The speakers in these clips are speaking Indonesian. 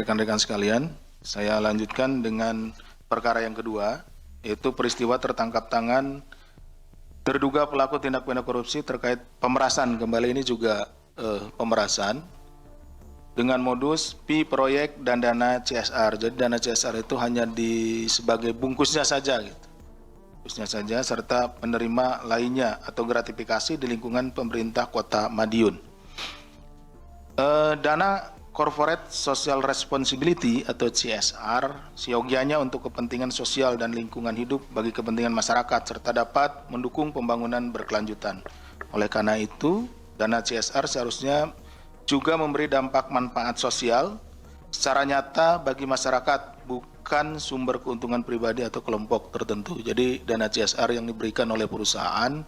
rekan-rekan sekalian, saya lanjutkan dengan perkara yang kedua, yaitu peristiwa tertangkap tangan terduga pelaku tindak pidana korupsi terkait pemerasan. Kembali ini juga pemerasan dengan modus pi proyek dan dana CSR. Jadi dana CSR itu hanya sebagai bungkusnya saja, gitu. Bungkusnya saja serta penerima lainnya atau gratifikasi di lingkungan pemerintah Kota Madiun. Dana Corporate Social Responsibility atau CSR seyogianya untuk kepentingan sosial dan lingkungan hidup bagi kepentingan masyarakat serta dapat mendukung pembangunan berkelanjutan. Oleh karena itu, dana CSR seharusnya juga memberi dampak manfaat sosial secara nyata bagi masyarakat, bukan sumber keuntungan pribadi atau kelompok tertentu. Jadi dana CSR yang diberikan oleh perusahaan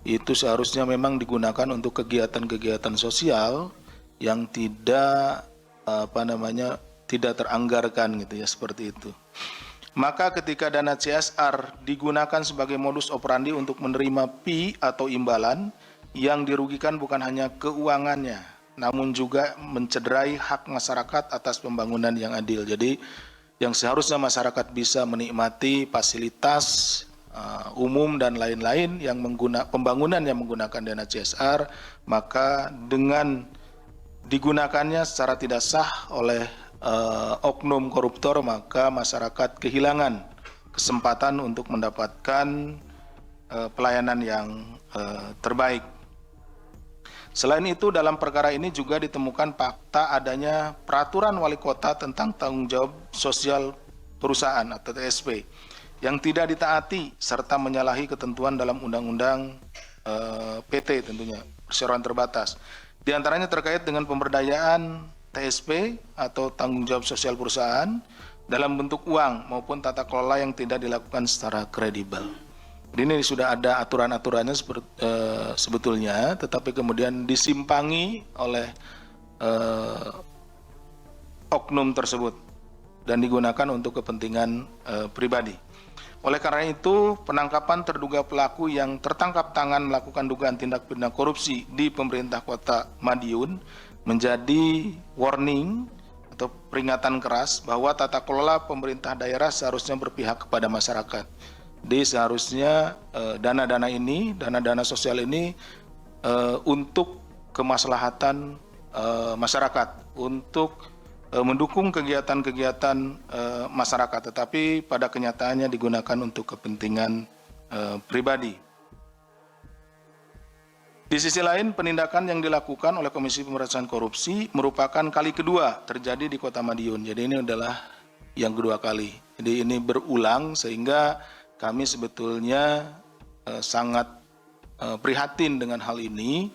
itu seharusnya memang digunakan untuk kegiatan-kegiatan sosial yang tidak tidak teranggarkan, gitu ya, seperti itu. Maka ketika dana CSR digunakan sebagai modus operandi untuk menerima fee atau imbalan, yang dirugikan bukan hanya keuangannya, namun juga mencederai hak masyarakat atas pembangunan yang adil. Jadi yang seharusnya masyarakat bisa menikmati fasilitas umum dan lain-lain yang pembangunan yang menggunakan dana CSR, maka dengan digunakannya secara tidak sah oleh oknum koruptor, maka masyarakat kehilangan kesempatan untuk mendapatkan pelayanan yang terbaik. Selain itu, dalam perkara ini juga ditemukan fakta adanya peraturan wali kota tentang tanggung jawab sosial perusahaan atau TSP yang tidak ditaati serta menyalahi ketentuan dalam undang-undang PT, tentunya perseroan terbatas. Di antaranya terkait dengan pemberdayaan TSP atau tanggung jawab sosial perusahaan dalam bentuk uang maupun tata kelola yang tidak dilakukan secara kredibel. Ini sudah ada aturan-aturannya sebetulnya, tetapi kemudian disimpangi oleh oknum tersebut dan digunakan untuk kepentingan pribadi. Oleh karena itu, penangkapan terduga pelaku yang tertangkap tangan melakukan dugaan tindak pidana korupsi di pemerintah Kota Madiun menjadi warning atau peringatan keras bahwa tata kelola pemerintah daerah seharusnya berpihak kepada masyarakat. Jadi seharusnya dana-dana sosial ini untuk kemaslahatan masyarakat, untuk mendukung kegiatan-kegiatan masyarakat, tetapi pada kenyataannya digunakan untuk kepentingan pribadi. Di sisi lain, penindakan yang dilakukan oleh Komisi Pemberantasan Korupsi merupakan kali kedua terjadi di Kota Madiun. Jadi ini adalah yang kedua kali. Jadi ini berulang sehingga kami sebetulnya sangat prihatin dengan hal ini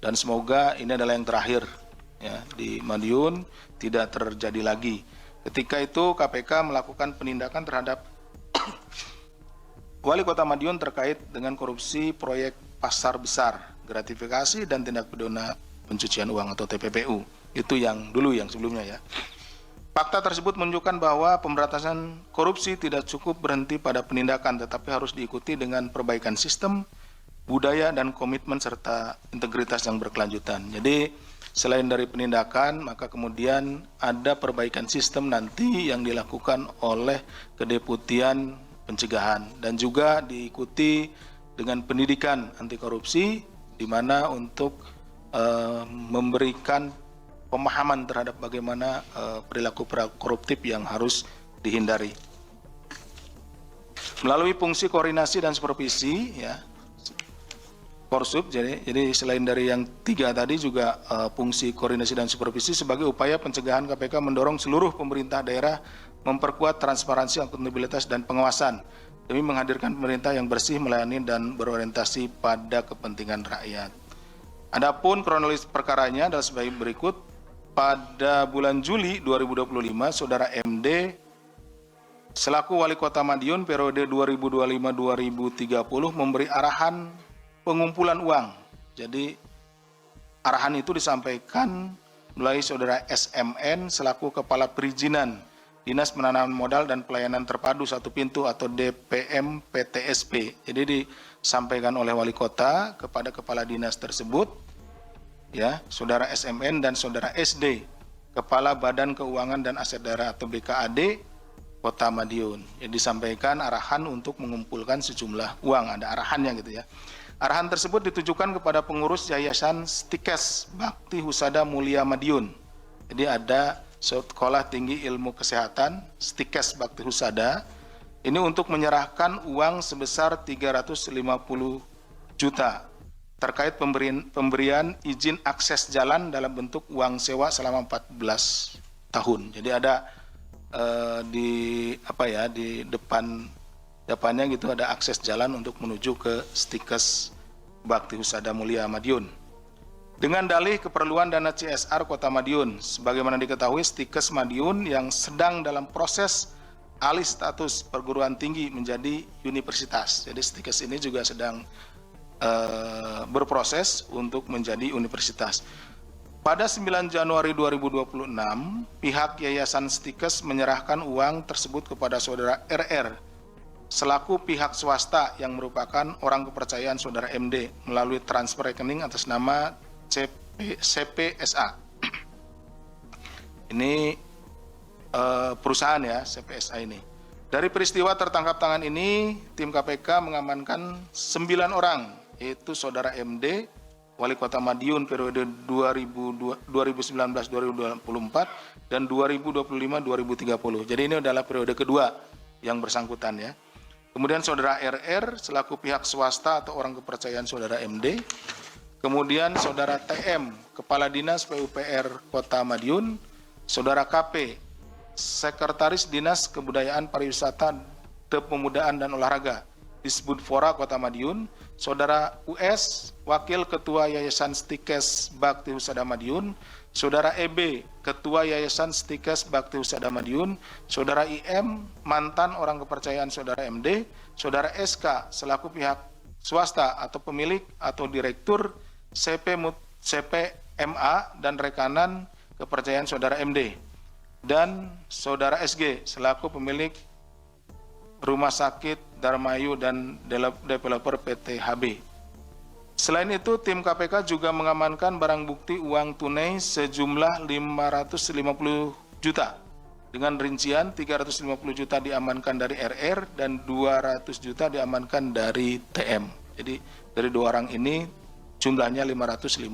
dan semoga ini adalah yang terakhir. Ya, di Madiun tidak terjadi lagi. Ketika itu KPK melakukan penindakan terhadap Wali Kota Madiun terkait dengan korupsi proyek pasar besar, gratifikasi dan tindak pidana pencucian uang atau TPPU. Itu yang dulu, yang sebelumnya ya. Fakta tersebut menunjukkan bahwa pemberantasan korupsi tidak cukup berhenti pada penindakan, tetapi harus diikuti dengan perbaikan sistem, budaya dan komitmen serta integritas yang berkelanjutan. Jadi selain dari penindakan, maka kemudian ada perbaikan sistem nanti yang dilakukan oleh Kedeputian Pencegahan dan juga diikuti dengan pendidikan anti korupsi, di mana untuk memberikan pemahaman terhadap bagaimana perilaku koruptif yang harus dihindari. Melalui fungsi koordinasi dan supervisi, ya, Korsub, jadi selain dari yang tiga tadi juga fungsi koordinasi dan supervisi sebagai upaya pencegahan, KPK mendorong seluruh pemerintah daerah memperkuat transparansi, akuntabilitas dan pengawasan demi menghadirkan pemerintah yang bersih, melayani dan berorientasi pada kepentingan rakyat. Adapun kronologis perkaranya adalah sebagai berikut. Pada bulan Juli 2025, Saudara MD selaku Wali Kota Madiun periode 2025-2030 memberi arahan pengumpulan uang. Jadi arahan itu disampaikan melalui Saudara SMN selaku Kepala Perizinan Dinas Penanaman Modal dan Pelayanan Terpadu Satu Pintu atau DPM PTSP. Jadi disampaikan oleh Wali Kota kepada Kepala Dinas tersebut, ya, Saudara SMN dan Saudara SD Kepala Badan Keuangan dan Aset Daerah atau BKAD Kota Madiun. Jadi disampaikan arahan untuk mengumpulkan sejumlah uang, ada arahannya gitu ya. Arahan tersebut ditujukan kepada pengurus Yayasan Stikes Bakti Husada Mulia Madiun. Jadi ada Sekolah Tinggi Ilmu Kesehatan Stikes Bakti Husada. Ini untuk menyerahkan uang sebesar 350 juta terkait pemberian izin akses jalan dalam bentuk uang sewa selama 14 tahun. Jadi ada di depannya gitu ada akses jalan untuk menuju ke Stikes Bakti Husada Mulia Madiun. Dengan dalih keperluan dana CSR Kota Madiun, sebagaimana diketahui Stikes Madiun yang sedang dalam proses alih status perguruan tinggi menjadi universitas. Jadi Stikes ini juga sedang berproses untuk menjadi universitas. Pada 9 Januari 2026, pihak Yayasan Stikes menyerahkan uang tersebut kepada saudara RR selaku pihak swasta yang merupakan orang kepercayaan saudara MD melalui transfer rekening atas nama CPSA. Ini perusahaan ya, CPSA ini. Dari peristiwa tertangkap tangan ini, tim KPK mengamankan 9 orang, yaitu saudara MD, Wali Kota Madiun periode 2019-2024 dan 2025-2030. Jadi ini adalah periode kedua yang bersangkutan ya. Kemudian saudara RR selaku pihak swasta atau orang kepercayaan saudara MD. Kemudian saudara TM, Kepala Dinas PUPR Kota Madiun. Saudara KP, Sekretaris Dinas Kebudayaan Pariwisata, Kepemudaan dan Olahraga Disbudfora Kota Madiun. Saudara US, Wakil Ketua Yayasan Stikes Bakti Husada Madiun. Saudara EB, Ketua Yayasan Stikes Bakti Husada Madiun. Saudara IM, mantan orang kepercayaan saudara MD. Saudara SK, selaku pihak swasta atau pemilik atau direktur CPMA dan rekanan kepercayaan saudara MD. Dan saudara SG, selaku pemilik Rumah Sakit Darmayu dan developer PT HB. Selain itu, tim KPK juga mengamankan barang bukti uang tunai sejumlah 550 juta. Dengan rincian 350 juta diamankan dari RR dan 200 juta diamankan dari TM. Jadi dari dua orang ini jumlahnya 550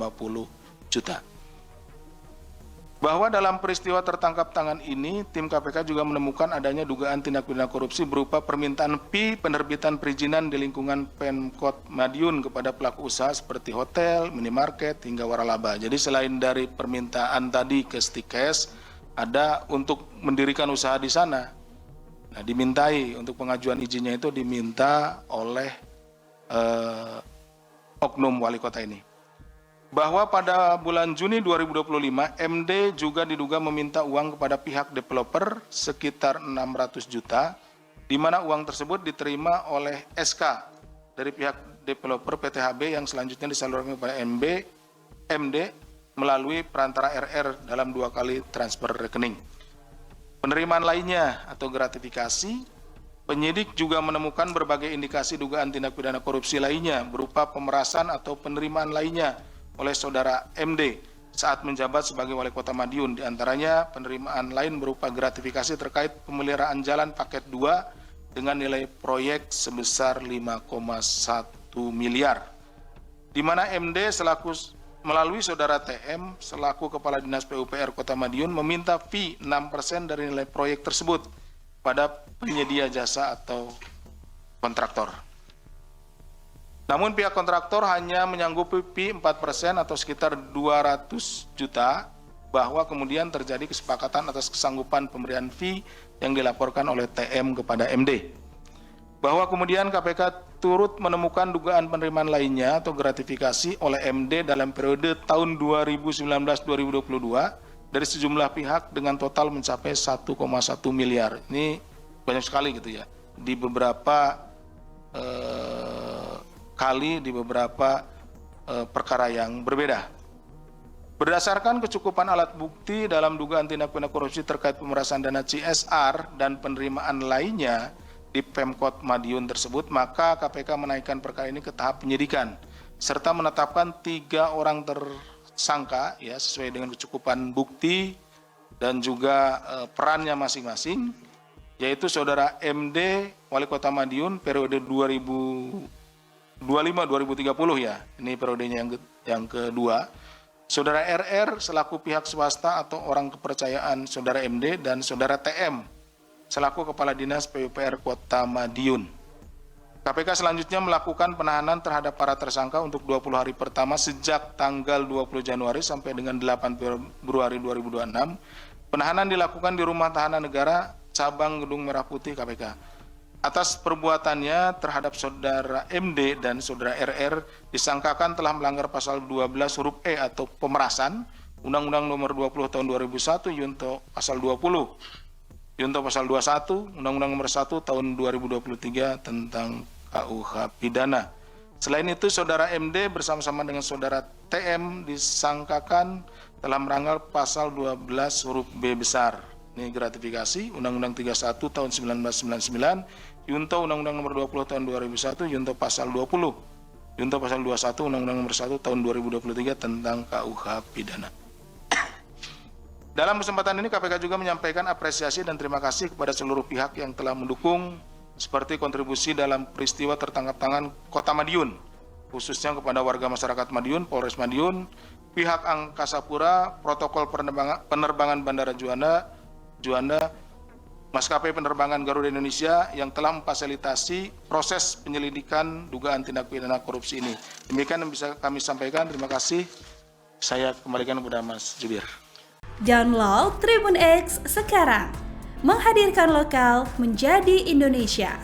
juta. Bahwa dalam peristiwa tertangkap tangan ini, tim KPK juga menemukan adanya dugaan tindak pidana korupsi berupa permintaan fee penerbitan perizinan di lingkungan Pemkot Madiun kepada pelaku usaha seperti hotel, minimarket, hingga waralaba. Jadi selain dari permintaan tadi ke Stikes, ada untuk mendirikan usaha di sana. Nah, dimintai untuk pengajuan izinnya itu diminta oleh oknum wali kota ini. Bahwa pada bulan Juni 2025, MD juga diduga meminta uang kepada pihak developer sekitar 600 juta, di mana uang tersebut diterima oleh SK dari pihak developer PT HB yang selanjutnya disalurkan kepada MD melalui perantara RR dalam 2 kali transfer rekening. Penerimaan lainnya atau gratifikasi, penyidik juga menemukan berbagai indikasi dugaan tindak pidana korupsi lainnya berupa pemerasan atau penerimaan lainnya oleh saudara MD saat menjabat sebagai Wali Kota Madiun. Di antaranya penerimaan lain berupa gratifikasi terkait pemeliharaan jalan paket 2 dengan nilai proyek sebesar 5,1 miliar. Di mana MD melalui saudara TM selaku Kepala Dinas PUPR Kota Madiun meminta fee 6% dari nilai proyek tersebut pada penyedia jasa atau kontraktor. Namun pihak kontraktor hanya menyanggupi fee 4% atau sekitar 200 juta, bahwa kemudian terjadi kesepakatan atas kesanggupan pemberian fee yang dilaporkan oleh TM kepada MD. Bahwa kemudian KPK turut menemukan dugaan penerimaan lainnya atau gratifikasi oleh MD dalam periode tahun 2019-2022 dari sejumlah pihak dengan total mencapai 1,1 miliar. Ini banyak sekali gitu ya, di beberapa kali di beberapa perkara yang berbeda. Berdasarkan kecukupan alat bukti dalam dugaan tindak pidana korupsi terkait pemerasan dana CSR dan penerimaan lainnya di Pemkot Madiun tersebut, maka KPK menaikkan perkara ini ke tahap penyidikan serta menetapkan 3 orang tersangka ya sesuai dengan kecukupan bukti dan juga perannya masing-masing, yaitu Saudara MD Wali Kota Madiun periode 2025-2030 ya, ini periodenya yang kedua. Saudara RR selaku pihak swasta atau orang kepercayaan Saudara MD dan Saudara TM selaku Kepala Dinas PUPR Kota Madiun. KPK selanjutnya melakukan penahanan terhadap para tersangka untuk 20 hari pertama sejak tanggal 20 Januari sampai dengan 8 Februari 2026. Penahanan dilakukan di Rumah Tahanan Negara Cabang Gedung Merah Putih KPK. Atas perbuatannya terhadap Saudara MD dan Saudara RR disangkakan telah melanggar pasal 12 huruf E atau pemerasan Undang-Undang Nomor 20 Tahun 2001 Yunto pasal 20. Yunto pasal 21 Undang-Undang Nomor 1 Tahun 2023 tentang KUH Pidana. Selain itu, Saudara MD bersama-sama dengan Saudara TM disangkakan telah melanggar pasal 12 huruf B besar. Ini gratifikasi Undang-Undang 31 Tahun 1999, Yunto Undang-Undang Nomor 20 Tahun 2001, Yunto pasal 20. Yunto pasal 21 Undang-Undang Nomor 1 Tahun 2023 tentang KUH Pidana. Dalam kesempatan ini KPK juga menyampaikan apresiasi dan terima kasih kepada seluruh pihak yang telah mendukung seperti kontribusi dalam peristiwa tertangkap tangan Kota Madiun, khususnya kepada warga masyarakat Madiun, Polres Madiun, pihak Angkasa Pura, protokol penerbangan Bandara Juanda, Maskapai Penerbangan Garuda Indonesia yang telah memfasilitasi proses penyelidikan dugaan tindak pidana korupsi ini. Demikian yang bisa kami sampaikan. Terima kasih. Saya kembalikan kepada Mas Jubir. Download Tribun X sekarang, menghadirkan lokal menjadi Indonesia.